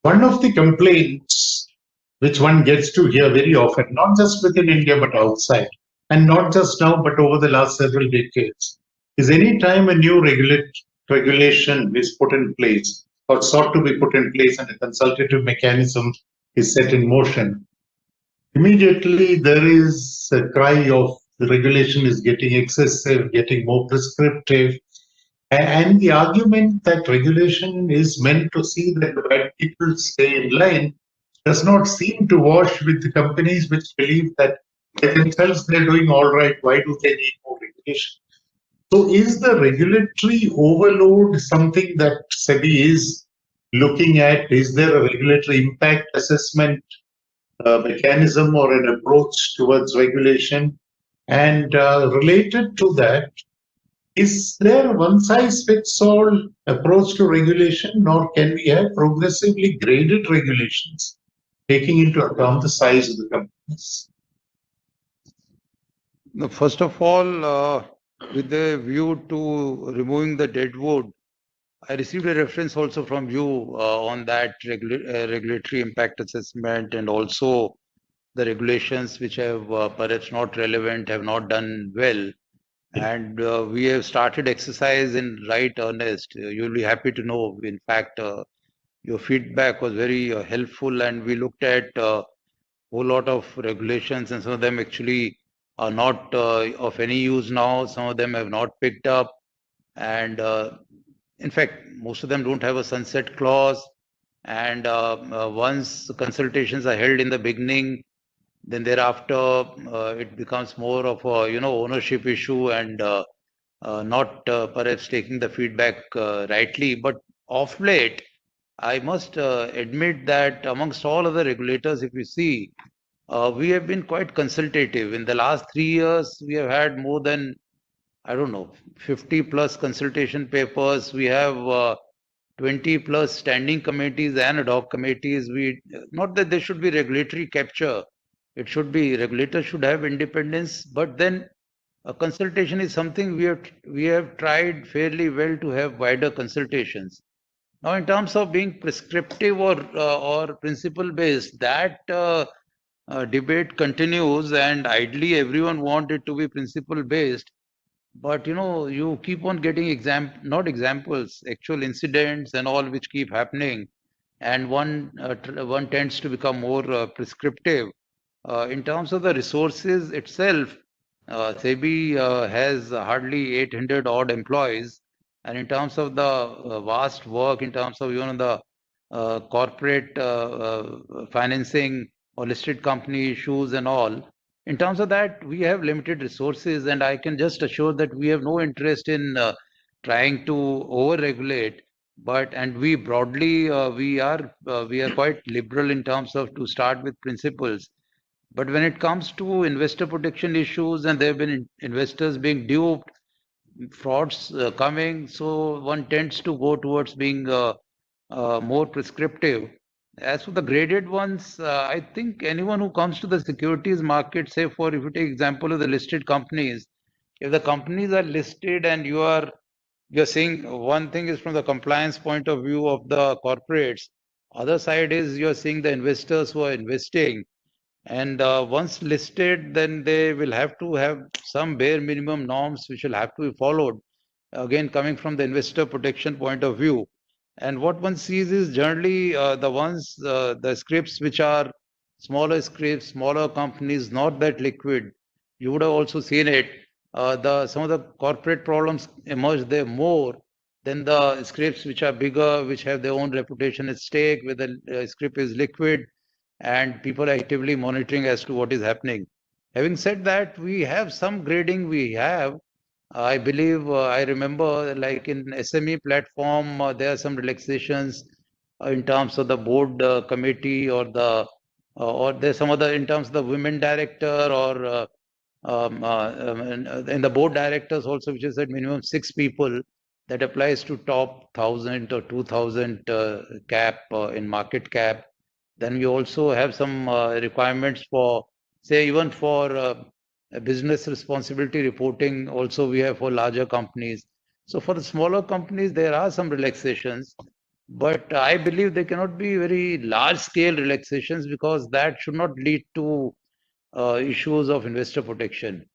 One of the complaints which one gets to hear very often, not just within India but outside, and not just now but over the last several decades, is any time a new regulation is put in place or sought to be put in place and a consultative mechanism is set in motion, immediately there is a cry of the regulation is getting excessive, getting more prescriptive, and the argument that regulation is meant to see that the bad people stay in line does not seem to wash with the companies which believe that by themselves they're doing all right. Why do they need more regulation? So, is the regulatory overload something that SEBI is looking at? Is there a regulatory impact assessment mechanism or an approach towards regulation? And related to that, is there a one size fits all approach to regulation, or can we have progressively graded regulations taking into account the size of the companies? First of all, with a view to removing the dead wood, I received a reference also from you on that regulatory impact assessment and also the regulations which have perhaps not relevant, have not done well. And we have started exercise in right earnest. You'll be happy to know, in fact, your feedback was very helpful, and we looked at a whole lot of regulations, and some of them actually are not of any use now. Some of them have not picked up, and in fact, most of them don't have a sunset clause. And once consultations are held in the beginning, then thereafter it becomes more of a ownership issue and not perhaps taking the feedback rightly. But of late, I must admit that amongst all other regulators, if you see, we have been quite consultative. In the last 3 years, we have had more than, I don't know, 50 plus consultation papers. We have 20 plus standing committees and ad hoc committees. Not that there should be regulatory capture. It should be, regulators should have independence, but then a consultation is something we have tried fairly well to have wider consultations. Now, in terms of being prescriptive or principle based, that debate continues, and ideally everyone want it to be principle based. But you keep on getting not examples, actual incidents and all which keep happening, and one tends to become more prescriptive. In terms of the resources itself, SEBI has hardly 800 odd employees, and in terms of the vast work, in terms of the corporate financing or listed company issues and all, in terms of that, we have limited resources, and I can just assure that we have no interest in trying to over-regulate. And we broadly we are quite liberal in terms of to start with principles. But when it comes to investor protection issues, and there have been investors being duped, frauds coming, so one tends to go towards being more prescriptive. As for the graded ones, I think anyone who comes to the securities market, say for if you take example of the listed companies, if the companies are listed and you're saying one thing is from the compliance point of view of the corporates, other side is you're seeing the investors who are investing. And once listed, then they will have to have some bare minimum norms which will have to be followed. Again, coming from the investor protection point of view. And what one sees is generally the scripts which are smaller scripts, smaller companies, not that liquid. You would have also seen it. Some of the corporate problems emerge there more than the scripts which are bigger, which have their own reputation at stake, where the script is liquid and people are actively monitoring as to what is happening. Having said that, we have some grading. I believe, I remember like in SME platform, there are some relaxations in terms of the board committee or there's some other in terms of the women director or in the board directors also, which is at minimum 6 people. That applies to top 1,000 or 2,000 cap in market cap. Then we also have some requirements for, say, even for business responsibility reporting, also we have for larger companies. So for the smaller companies, there are some relaxations. But I believe there cannot be very large scale relaxations because that should not lead to issues of investor protection.